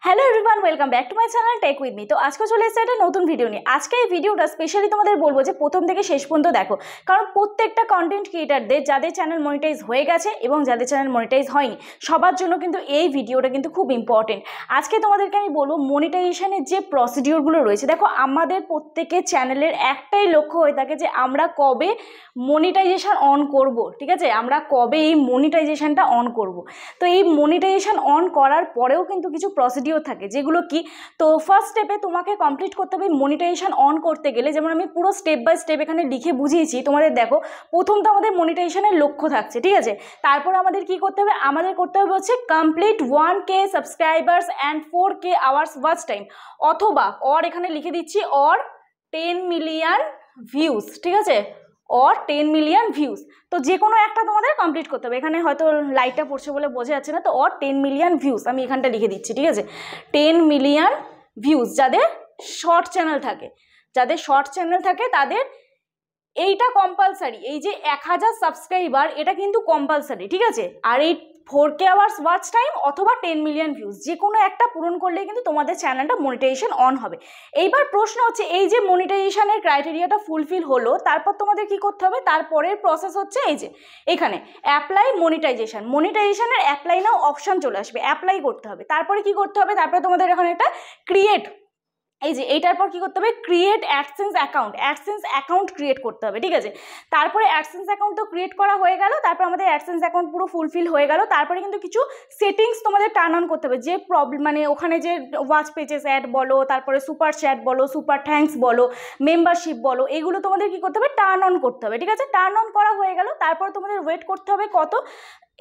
Hello everyone, welcome back to my channel Tech With Me. তো আজকে চলে এসেছে একটা নতুন ভিডিও নিয়ে। আজকে এই ভিডিওটা স্পেশালি তোমাদের বলবো যে প্রথম থেকে শেষ পর্যন্ত দেখো, কারণ প্রত্যেকটা কন্টেন্ট ক্রিয়েটারদের যাদের চ্যানেল মনিটাইজ হয়ে গেছে এবং যাদের চ্যানেল মনিটাইজ হয়নি সবার জন্য কিন্তু এই ভিডিওটা কিন্তু খুব ইম্পর্টেন্ট। আজকে তোমাদেরকে আমি বলবো মনিটাইজেশনের যে প্রসিডিওরগুলো রয়েছে। দেখো, আমাদের প্রত্যেকের চ্যানেলের একটাই লক্ষ্য হয়ে থাকে যে আমরা কবে মনিটাইজেশন অন করব, ঠিক আছে, আমরা কবে এই মনিটাইজেশনটা অন করব। তো এই মনিটাইজেশন অন করার পরেও কিন্তু কিছু প্রসিডিওর থাকে, যেগুলো কি, তো ফার্স্ট স্টেপে তোমাকে কমপ্লিট করতে হবে মনিটাইজেশন অন করতে গেলে। যেমন আমি পুরো স্টেপ বাই স্টেপ এখানে লিখে বুঝিয়েছি তোমাদের। দেখো, প্রথম তো আমাদের মনিটাইজেশনের লক্ষ্য থাকছে, ঠিক আছে। তারপর আমাদের কি করতে হবে, আমাদের করতে হবে হচ্ছে complete 1K subscribers and 4K hours watch time, অথবা অর এখানে লিখে দিচ্ছি অর 10 মিলিয়ন ভিউজ, ঠিক আছে, অর 10 মিলিয়ন ভিউজ। তো যে কোনো একটা তোমাদের কমপ্লিট করতে হবে। এখানে হয়তো লাইটটা পড়ছে বলে বোঝা যাচ্ছে না, তো অর 10 মিলিয়ন ভিউজ আমি এখানটা লিখে দিচ্ছি, ঠিক আছে। 10 মিলিয়ন ভিউজ যাদের শর্ট চ্যানেল থাকে, যাদের শর্ট চ্যানেল থাকে তাদের এইটা কম্পালসারি। এই যে 1000 সাবস্ক্রাইবার এটা কিন্তু কম্পালসারি, ঠিক আছে। আর এই 4K আওয়ার্স ওয়াচ টাইম অথবা 10 মিলিয়ন ভিউজ, যে কোনো একটা পূরণ করলেই কিন্তু তোমাদের চ্যানেলটা মনিটাইজেশন অন হবে। এইবার প্রশ্ন হচ্ছে, এই যে মনিটাইজেশনের ক্রাইটেরিয়াটা ফুলফিল হলো, তারপর তোমাদের কি করতে হবে, তারপরের প্রসেস হচ্ছে এই যে এখানে অ্যাপ্লাই মনিটাইজেশন। মনিটাইজেশনের অ্যাপ্লাই নাও অপশন চলে আসবে, অ্যাপ্লাই করতে হবে। তারপরে কি করতে হবে, তারপরে তোমাদের এখানে একটা ক্রিয়েট, এই যে এইটার পর কি করতে হবে, create AdSense account, AdSense account create করতে হবে, ঠিক আছে। তারপরে অ্যাডসেন্স অ্যাকাউন্ট তো ক্রিয়েট করা হয়ে গেল, তারপর আমাদের অ্যাডসেন্স অ্যাকাউন্ট পুরো ফুলফিল হয়ে গেল। তারপরে কিন্তু কিছু সেটিংস তোমাদের টার্ন অন করতে হবে। যে প্রবলেম মানে ওখানে যে ওয়াচ পেজেস অ্যাড বলো, তারপরে সুপার চ্যাট বলো, সুপার থ্যাঙ্কস বলো, মেম্বারশিপ বলো, এগুলো তোমাদের কি করতে হবে, টার্ন অন করতে হবে, ঠিক আছে। টার্ন অন করা হয়ে গেল, তারপর তোমাদের ওয়েট করতে হবে কত,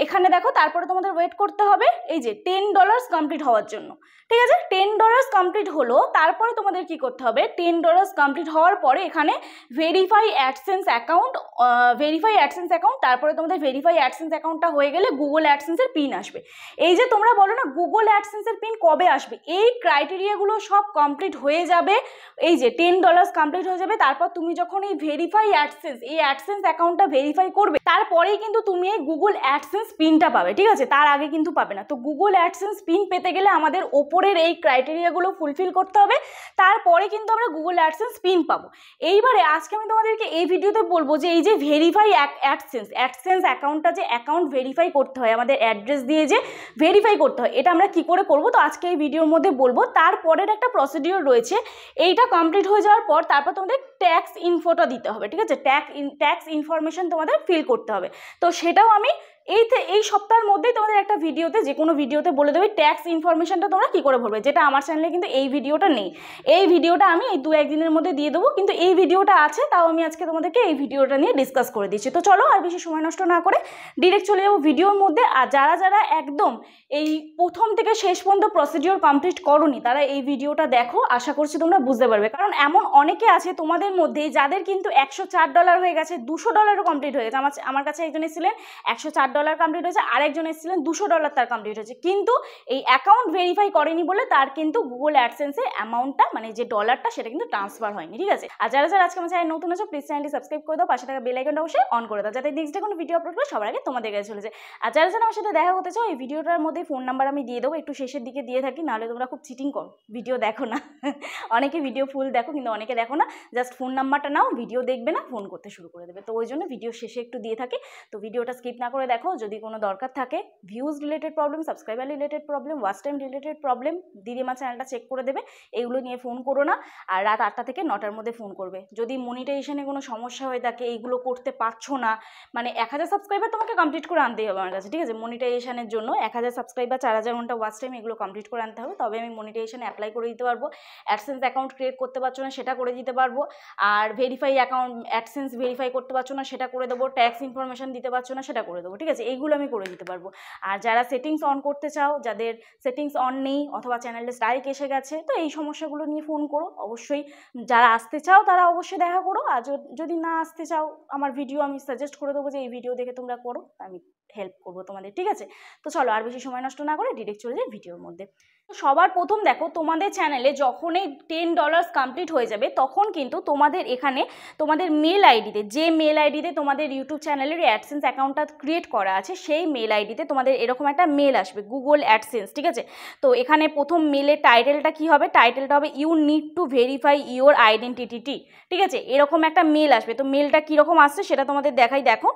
এখানে দেখো, তারপরে তোমাদের ওয়েট করতে হবে এই যে $10 কমপ্লিট হওয়ার জন্য, ঠিক আছে। $10 কমপ্লিট হলো, তারপরে তোমাদের কি করতে হবে, $10 কমপ্লিট হওয়ার পরে এখানে verify AdSense account, verify AdSense account, তারপরে তোমাদের ভেরিফাই অ্যাডসেন্স অ্যাকাউন্টটা হয়ে গেলে গুগল অ্যাডসেন্সের পিন আসবে। এই যে তোমরা বলো না গুগল অ্যাডসেন্সের পিন কবে আসবে, এই ক্রাইটেরিয়াগুলো সব কমপ্লিট হয়ে যাবে। এই যে $10 কমপ্লিট হয়ে যাবে, তারপর তুমি যখন এই ভেরিফাই অ্যাডসেন্স, এই অ্যাডসেন্স অ্যাকাউন্টটা ভেরিফাই করবে, তারপরেই কিন্তু তুমি এই গুগল অ্যাডসেন্স পিনটা পাবে, ঠিক আছে। তার আগে কিন্তু পাবে না। তো গুগল অ্যাডসেন্স পিন পেতে গেলে আমাদের ওপরের এই ক্রাইটেরিয়াগুলো ফুলফিল করতে হবে, তারপরে কিন্তু আমরা গুগল অ্যাডসেন্স পিন পাবো। এইবারে আজকে আমি তোমাদেরকে এই ভিডিওতে বলবো যে এই যে ভেরিফাই অ্যাডসেন্স অ্যাকাউন্টটা যে অ্যাকাউন্ট ভেরিফাই করতে হয়, আমাদের অ্যাড্রেস দিয়ে যে ভেরিফাই করতে হয়, এটা আমরা কি করে করব, তো আজকে এই ভিডিওর মধ্যে বলবো। তারপরের একটা প্রসিডিওর রয়েছে, এইটা কমপ্লিট হয়ে যাওয়ার পর তারপর তোমাদের ট্যাক্স ইনফোটা দিতে হবে, ঠিক আছে। ট্যাক্স ইনফরমেশন তোমাদের ফিল করতে হবে। তো সেটাও আমি এই সপ্তাহের মধ্যেই তোমাদের একটা ভিডিওতে, যে কোনো ভিডিওতে বলে দেবে ট্যাক্স ইনফরমেশনটা তোমরা কী করে ভরবে, যেটা আমার চ্যানেলে কিন্তু এই ভিডিওটা নেই। এই ভিডিওটা আমি এই 2-1 দিনের মধ্যে দিয়ে দেবো, কিন্তু এই ভিডিওটা আছে, তাও আমি আজকে তোমাদেরকে এই ভিডিওটা নিয়ে ডিসকাস করে দিচ্ছি। তো চলো আর বেশি সময় নষ্ট না করে ডিরেক্ট চলে যাবো ভিডিওর মধ্যে। আর যারা যারা একদম এই প্রথম থেকে শেষ পর্যন্ত প্রসিডিওর কমপ্লিট করোনি, তারা এই ভিডিওটা দেখো, আশা করছি তোমরা বুঝতে পারবে। কারণ এমন অনেকে আছে তোমাদের মধ্যে যাদের কিন্তু $104 হয়ে গেছে, $200 কমপ্লিট হয়ে গেছে। আমার কাছে একজন এসেছিলেন $104 কমপ্লিট হয়েছে, আরেকজন এসেছিলেন $200 তার কমপ্লিট হয়েছে, কিন্তু এই অ্যাকাউন্ট ভেরিফাই করেনি বলে তার কিন্তু গুগল অ্যাডসেন্সে অ্যামাউন্টটা, মানে যে ডলারটা, সেটা কিন্তু ট্রান্সফার হয়নি, ঠিক আছে। আর যারা যারা আজকে আমার চ্যানেল নতুন আছো, প্লিজ চ্যানেলটি সাবস্ক্রাইব করে দাও, পাশে থাকা বেল আইকনটা অবশ্যই অন করে দাও, যাতে নেক্সট ডে কোনো ভিডিও আপলোড করে সবার আগে তোমাদের কাছে চলে যায়। আর যারা যারা আমার সাথে দেখা করতে চাও, এই ভিডিওটার মধ্যে ফোন নাম্বার আমি দিয়ে দেবো, একটু শেষের দিকে দিয়ে থাকি, নাহলে তোমরা খুব চিটিং করো, ভিডিও দেখো না। অনেকে ভিডিও ফুল দেখো, কিন্তু অনেকে দেখো না, জাস্ট ফোন নাম্বারটা নাও, ভিডিও দেখবে না, ফোন করতে শুরু করে দেবে। তো ওই জন্য ভিডিও শেষে একটু দিয়ে থাকে। তো ভিডিওটা স্কিপ না করে দেখো। যদি কোনো দরকার থাকে, views related problem, subscriber related problem, watch time related problem, দিদি আমার চ্যানেলটা চেক করে দেবে, এগুলো নিয়ে ফোন করো না। আর রাত 8টা থেকে 9টার মধ্যে ফোন করবে। যদি মনিটাইজেশনে কোনো সমস্যা হয়ে থাকে, এইগুলো করতে পারছো না, মানে 1000 সাবস্ক্রাইবার তোমাকে কমপ্লিট করে আনতেই হবে আমার কাছে, ঠিক আছে। মনিটাইজেশনের জন্য 1000 সাবস্ক্রাইবার, 4000 ঘন্টা ওয়াচ টাইম, এগুলো কমপ্লিট করে আনতে হবে, তবে আমি মনিটাইজেশনে অ্যাপ্লাই করে দিতে পারবো। অ্যাডসেন্স অ্যাকাউন্ট ক্রিয়েট করতে পারছো না, সেটা করে দিতে পারবো। আর ভেরিফাই অ্যাকাউন্ট, অ্যাডসেন্স ভেরিফাই করতে পারছো না, সেটা করে দেবো। ট্যাক্স ইনফরমেশন দিতে পারছো না, সেটা করে দেবো, ঠিক আছে। এইগুলো আমি করে দিতে পারবো। আর যারা সেটিংস অন করতে চাও, যাদের সেটিংস অন নেই অথবা চ্যানেলে স্ট্রাইক এসে গেছে, তো এই সমস্যাগুলো নিয়ে ফোন করো অবশ্যই। যারা আসতে চাও তারা অবশ্যই দেখা করো, আর যদি না আসতে চাও, আমার ভিডিও আমি সাজেস্ট করে দেবো যে এই ভিডিও দেখে তোমরা করো, আমি হেল্প করবো তোমাদের, ঠিক আছে? তো চলো আর বেশি সময় নষ্ট না করে ডিরেক্ট চলে যাই ভিডিওর মধ্যে। সবার প্রথম দেখো, তোমাদের চ্যানেলে যখন এই $10 কমপ্লিট হয়ে যাবে তখন কিন্তু তোমাদের এখানে তোমাদের মেল আইডিতে, যে মেল আইডিতে তোমাদের ইউটিউব চ্যানেলের অ্যাডসেন্স অ্যাকাউন্টটা ক্রিয়েট করা আছে, সেই মেল আইডিতে তোমাদের এরকম একটা মেল আসবে, গুগল অ্যাডসেন্স, ঠিক আছে? তো এখানে প্রথম মেলের টাইটেলটা কি হবে? টাইটেলটা হবে you need to verify your identity, ঠিক আছে? এরকম একটা মেল আসবে। তো মেলটা কীরকম আসছে সেটা তোমাদের দেখাই, দেখো।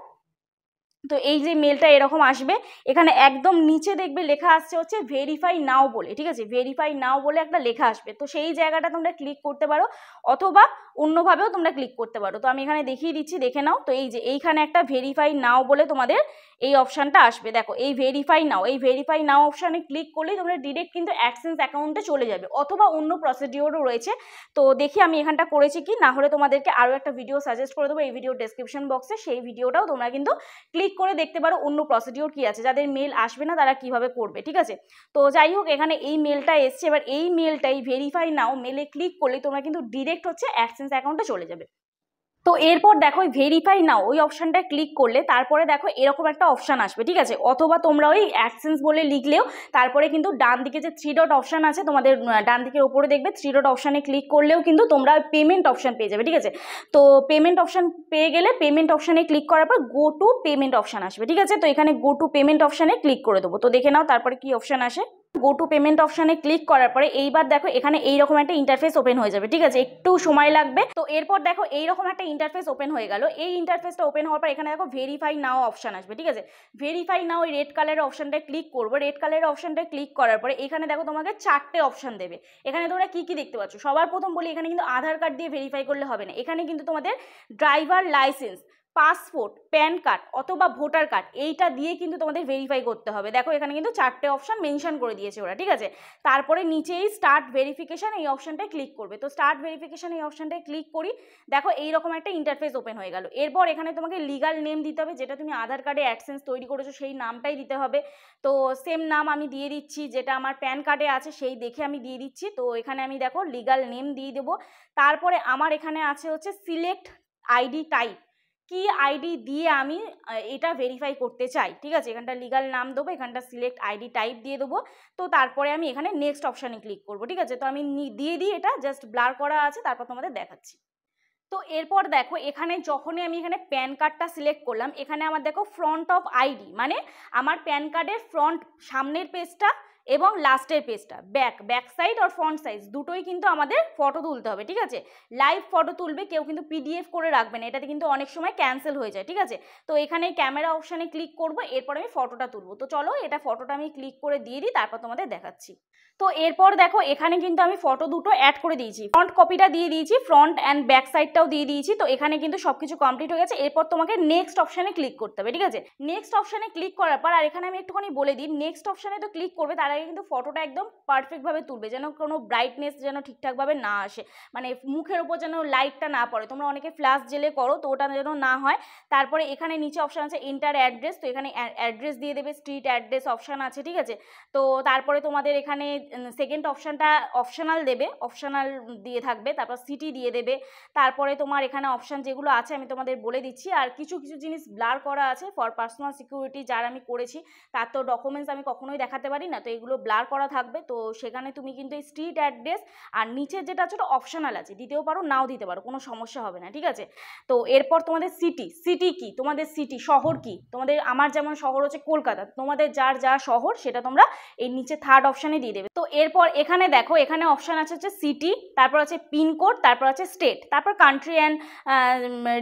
তো এই যে মেলটা এরকম আসবে, এখানে একদম নিচে দেখবে লেখা আসছে হচ্ছে ভেরিফাই নাও বলে, ঠিক আছে? ভেরিফাই নাও বলে একটা লেখা আসবে। তো সেই জায়গাটা তোমরা ক্লিক করতে পারো, অথবা অন্যভাবেও তোমরা ক্লিক করতে পারো। তো আমি এখানে দেখিয়ে দিচ্ছি, দেখে নাও। তো এই যে এইখানে একটা ভেরিফাই নাও বলে তোমাদের এই অপশানটা আসবে, দেখো এই ভেরিফাই নাও, এই ভেরিফাই নাও অপশানে ক্লিক করলেই তোমরা ডিরেক্ট কিন্তু অ্যাডসেন্স অ্যাকাউন্টে চলে যাবে, অথবা অন্য প্রসিডিওরও রয়েছে। তো দেখি আমি এখানটা করেছি কি, না হলে তোমাদেরকে আরও একটা ভিডিও সাজেস্ট করে দেবো এই ভিডিও ডেসক্রিপশন বক্সে, সেই ভিডিওটাও তোমরা কিন্তু ক্লিক করে দেখতে পারো অন্য প্রসিডিওর কি আছে, যাদের মেল আসবে না তারা কিভাবে করবে, ঠিক আছে? তো যাই হোক, এখানে এই মেলটা এসছে, এবার এই মেলটাই ভেরিফাই নাও মেলে ক্লিক করলে তোমরা কিন্তু ডিরেক্ট হচ্ছে অ্যাডসেন্স অ্যাকাউন্টে চলে যাবে। তো এরপর দেখো ভেরিফাই নাও ওই অপশানটা ক্লিক করলে তারপরে দেখো এরকম একটা অপশান আসবে, ঠিক আছে? অথবা তোমরা ওই অ্যাডসেন্স বলে লিখলেও তারপরে কিন্তু ডান দিকে যে 3 ডট অপশান আছে তোমাদের, ডান দিকের উপরে দেখবে 3 ডট অপশানে ক্লিক করলেও কিন্তু তোমরা পেমেন্ট অপশান পেয়ে যাবে, ঠিক আছে? তো পেমেন্ট অপশান পেয়ে গেলে পেমেন্ট অপশানে ক্লিক করার পর গো টু পেমেন্ট অপশান আসবে, ঠিক আছে? তো এখানে গো টু পেমেন্ট অপশানে ক্লিক করে দেবো। তো দেখে নাও তারপরে কি অপশান আসে। গো টু পেমেন্ট অপশানে ক্লিক করার পরে এইবার দেখো এখানে এইরকম একটা ইন্টারফেস ওপেন হয়ে যাবে, ঠিক আছে? একটু সময় লাগবে। তো এরপর দেখো এইরকম একটা ইন্টারফেস ওপেন হয়ে গেল। এই ইন্টারফেসটা ওপেন হওয়ার পর এখানে দেখো ভেরিফাই নাও অপশান আসবে, ঠিক আছে? ভেরিফাই নাও ওই রেড কালারের অপশানটায় ক্লিক করবো। রেড কালারের অপশানটায় ক্লিক করার পরে এখানে দেখো তোমাকে 4টে অপশান দেবে। এখানে তোমরা কি কি দেখতে পাচ্ছ? সবার প্রথম বলি, এখানে কিন্তু আধার কার্ড দিয়ে ভেরিফাই করলে হবে না, এখানে কিন্তু তোমাদের driver licence, passport, pan card অথবা ভোটার কার্ড এইটা দিয়ে কিন্তু তোমাদের ভেরিফাই করতে হবে। দেখো এখানে কিন্তু 4টে অপশান মেনশন করে দিয়েছে ওরা, ঠিক আছে? তারপরে নিচেই স্টার্ট ভেরিফিকেশান এই অপশানটায় ক্লিক করবে। তো স্টার্ট ভেরিফিকেশান এই অপশানটায় ক্লিক করি, দেখো এইরকম একটা ইন্টারফেস ওপেন হয়ে গেল। এরপর এখানে তোমাকে লিগাল নেম দিতে হবে, যেটা তুমি আধার কার্ডে অ্যাডসেন্স তৈরি করেছো সেই নামটাই দিতে হবে। তো সেম নাম আমি দিয়ে দিচ্ছি, যেটা আমার প্যান কার্ডে আছে সেই দেখে আমি দিয়ে দিচ্ছি। তো এখানে আমি দেখো লিগাল নেম দিয়ে দেবো। তারপরে আমার এখানে আছে হচ্ছে সিলেক্ট আইডি টাইপ, কি আইডি দিয়ে আমি এটা ভেরিফাই করতে চাই, ঠিক আছে? এখানটা লিগাল নাম দেবো, এখানটা সিলেক্ট আইডি টাইপ দিয়ে দেবো। তো তারপরে আমি এখানে নেক্সট অপশানে ক্লিক করবো, ঠিক আছে? তো আমি দিয়ে দিই, এটা জাস্ট ব্লার করা আছে, তারপর তোমাদের দেখাচ্ছি। তো এরপর দেখো এখানে যখনই আমি এখানে প্যান কার্ডটা সিলেক্ট করলাম, এখানে আমার দেখো ফ্রন্ট অফ আইডি, মানে আমার প্যান কার্ডের ফ্রন্ট সামনের পেজটা এবং লাস্টের পেজটা, ব্যাক সাইড আর ফ্রন্ট সাইজ দুটোই কিন্তু আমাদের ফটো তুলতে হবে, ঠিক আছে? লাইভ ফটো তুলবে, কেউ কিন্তু পিডিএফ করে রাখবে না, এটাতে কিন্তু অনেক সময় ক্যান্সেল হয়ে যায়, ঠিক আছে? তো এখানে ক্যামেরা অপশানে ক্লিক করবো, এরপর আমি ফটোটা তুলবো। তো চলো এটা ফটোটা আমি ক্লিক করে দিয়ে দিই, তারপর তোমাদের দেখাচ্ছি। তো এরপর দেখো এখানে কিন্তু আমি ফটো দুটো অ্যাড করে দিয়েছি, ফ্রন্ট কপিটা দিয়ে দিয়েছি, ফ্রন্ট অ্যান্ড ব্যাক সাইডটাও দিয়ে দিয়েছি। তো এখানে কিন্তু সবকিছু কমপ্লিট হয়ে গেছে। এরপর তোমাকে নেক্সট অপশানে ক্লিক করতে হবে, ঠিক আছে? নেক্সট অপশানে ক্লিক করার পর, আর এখানে আমি একটুখানি বলে দিই, নেক্সট অপশানে তো ক্লিক করবে, তার আগে কিন্তু ফটোটা একদম পারফেক্টভাবে তুলবে, যেন কোনো ব্রাইটনেস যেন ঠিকঠাকভাবে না আসে, মানে মুখের ওপর যেন লাইটটা না পড়ে। তোমরা অনেকে ফ্ল্যাশ জেলে করো, তো ওটা যেন না হয়। তারপরে এখানে নিচে অপশান আছে এন্টার অ্যাড্রেস, তো এখানে অ্যাড্রেস দিয়ে দেবে, স্ট্রিট অ্যাড্রেস অপশান আছে, ঠিক আছে? তো তারপরে তোমাদের এখানে সেকেন্ড অপশানটা অপশনাল দেবে, অপশনাল দিয়ে থাকবে, তারপর সিটি দিয়ে দেবে। তারপরে তোমার এখানে অপশান যেগুলো আছে আমি তোমাদের বলে দিচ্ছি, আর কিছু কিছু জিনিস ব্লার করা আছে ফর পার্সোনাল সিকিউরিটি, যার আমি করেছি তার তো ডকুমেন্টস আমি কখনোই দেখাতে পারি না, তো এগুলো ব্লার করা থাকবে। তো সেখানে তুমি কিন্তু এই স্ট্রিট অ্যাড্রেস আর নিচের যেটা আছে ওটা অপশনাল আছে, দিতেও পারো নাও দিতে পারো, কোনো সমস্যা হবে না, ঠিক আছে? তো এরপর তোমাদের সিটি কি, তোমাদের সিটি শহর কি, তোমাদের আমার যেমন শহর হচ্ছে কলকাতা, তোমাদের যার যা শহর সেটা তোমরা এই নিচে থার্ড অপশানে দিয়ে দেবে। তো এরপর এখানে দেখো এখানে অপশান আছে হচ্ছে সিটি, তারপর আছে পিনকোড, তারপর আছে স্টেট, তারপর কান্ট্রি অ্যান্ড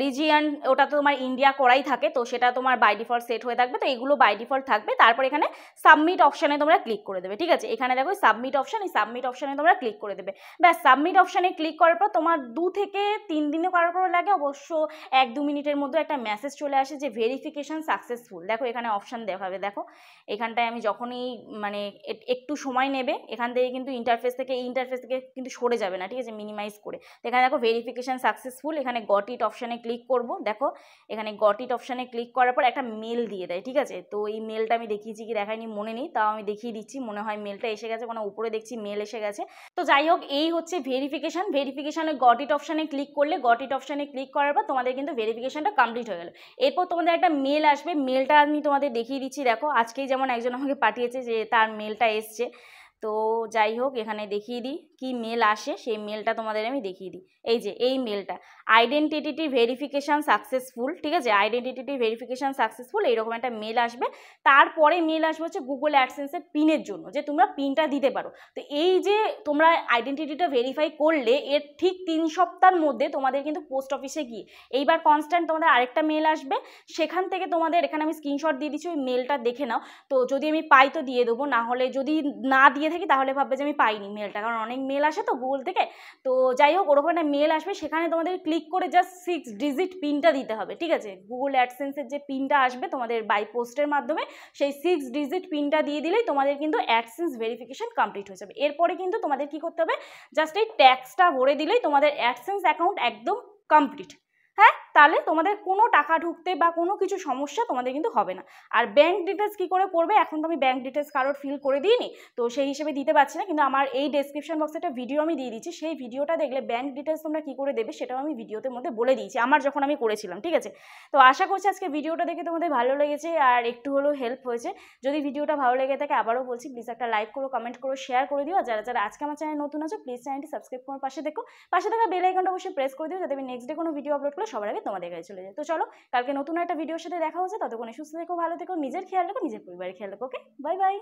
রিজিয়ন, ওটা তো তোমার ইন্ডিয়া করাই থাকে, তো সেটা তোমার বাই ডিফল্ট সেট হয়ে থাকবে, তো এগুলো বাই ডিফল্ট থাকবে। তারপর এখানে সাবমিট অপশানে তোমরা ক্লিক করে দেবে, ঠিক আছে? এখানে দেখো সাবমিট অপশান, এই সাবমিট অপশানে তোমরা ক্লিক করে দেবে। ব্যাস, সাবমিট অপশানে ক্লিক করার পর তোমার 2 থেকে 3 দিনে করার পর লাগে, অবশ্য 1-2 মিনিটের মধ্যে একটা মেসেজ চলে আসে যে ভেরিফিকেশন সাকসেসফুল। দেখো এখানে অপশান দেখাবে, দেখো এখানটায় আমি যখনই মানে একটু সময় নেবে, এখান থেকে কিন্তু ইন্টারফেস থেকে কিন্তু সরে যাবে না, ঠিক আছে? মিনিমাইজ করে। এখানে দেখো ভেরিফিকেশন সাকসেসফুল, এখানে গট ইট অপশানে ক্লিক করব। দেখো এখানে গট ইট অপশানে ক্লিক করার পর একটা মেল দিয়ে দেয়, ঠিক আছে? তো এই মেলটা আমি দেখিয়েছি কি দেখাইনি মনে নেই, তাও আমি দেখিয়ে দিচ্ছি। মনে হয় মেলটা এসে গেছে, কোনো উপরে দেখছি মেল এসে গেছে। তো যাই হোক, এই হচ্ছে ভেরিফিকেশানে গট ইট অপশানে ক্লিক করলে, গট ইট অপশানে ক্লিক করার পর তোমাদের কিন্তু ভেরিফিকেশানটা কমপ্লিট হয়ে গেল। এরপর তোমাদের একটা মেল আসবে, মেলটা আমি তোমাদের দেখিয়ে দিচ্ছি। দেখো আজকেই যেমন একজন আমাকে পাঠিয়েছে যে তার মেলটা এসছে। তো যাই হোক, এখানে দেখিয়ে দিই কি মেল আসে, সেই মেলটা তোমাদের আমি দেখিয়ে দিই। এই যে এই মেলটা, আইডেন্টিটি ভেরিফিকেশান সাকসেসফুল, ঠিক আছে, আইডেন্টিটি ভেরিফিকেশান সাকসেসফুল, এইরকম একটা মেল আসবে। তারপরে মেল আসবে হচ্ছে গুগল অ্যাডসেন্সের পিনের জন্য, যে তোমরা পিনটা দিতে পারো। তো এই যে তোমরা আইডেন্টিটিটা ভেরিফাই করলে এর ঠিক 3 সপ্তাহের মধ্যে তোমাদের কিন্তু পোস্ট অফিসে গিয়ে এইবার কনস্ট্যান্ট তোমাদের আরেকটা মেল আসবে। সেখান থেকে তোমাদের, এখানে আমি স্ক্রিনশট দিয়ে দিচ্ছি, ওই মেলটা দেখে নাও। তো যদি আমি পাই তো দিয়ে দেবো, না হলে যদি না দিয়ে থাকি তাহলে ভাববে যে আমি পাইনি মেলটা, কারণ অনেক মেল আসে তো গুগল থেকে। তো যাই হোক, ওরকম একটা মেল আসবে, সেখানে তোমাদের ক্লিক করে জাস্ট 6 ডিজিট পিনটা দিতে হবে, ঠিক আছে। গুগল অ্যাডসেন্সের যে পিনটা আসবে তোমাদের বাই পোস্টের মাধ্যমে, সেই 6 ডিজিট পিনটা দিয়ে দিলেই তোমাদের কিন্তু অ্যাডসেন্স ভেরিফিকেশন কমপ্লিট হয়ে যাবে। এরপরে কিন্তু তোমাদের কি করতে হবে, জাস্ট এই ট্যাক্সটা ভরে দিলেই তোমাদের অ্যাডসেন্স অ্যাকাউন্ট একদম কমপ্লিট। হ্যাঁ, তাহলে তোমাদের কোনো টাকা ঢুকতে বা কোনো কিছু সমস্যা তোমাদের কিন্তু হবে না। আর ব্যাঙ্ক ডিটেলস কী করে করবে, এখন তো আমি ব্যাঙ্ক ডিটেলস কারোর ফিল করে দিইনি, তো সেই হিসেবে দিতে পারছি না, কিন্তু আমার এই ডেসক্রিপশন বক্সে একটা ভিডিও আমি দিয়ে দিচ্ছি, সেই ভিডিওটা দেখলে ব্যাঙ্ক ডিটেলস তোমরা কী করে দেবে সেটাও আমি ভিডিওতে মধ্যে বলে দিয়েছি, আমার যখন আমি করেছিলাম, ঠিক আছে। তো আশা করছি আজকে ভিডিওটা দেখে তোমাদের ভালো লেগেছে আর একটু হলেও হেল্প হয়েছে। যদি ভিডিওটা ভালো লেগে থাকে, আবারও বলছি, প্লিজ একটা লাইক করো, কমেন্ট করো, শেয়ার করে দিও। আর যারা যারা আজকে আমার চ্যানেল নতুন আছো, প্লিজ চ্যানেলটি সাবস্ক্রাইব করে পাশে দেখো, পাশে থাকা বেল আইকনটা অবশ্যই প্রেস করে দিও, যাতে আমি নেক্সট ডে কোনো ভিডিও আপলোড করলে সবার আগে তোমাদের কাছে চলে যায়। তো চলো, কালকে নতুন একটা ভিডিওর সাথে দেখা হচ্ছে, ততক্ষণে সুস্থ থেকো, ভালো থেকো, নিজের খেয়াল রাখো, নিজের পরিবারের খেয়াল রাখো। ওকে, বাই বাই।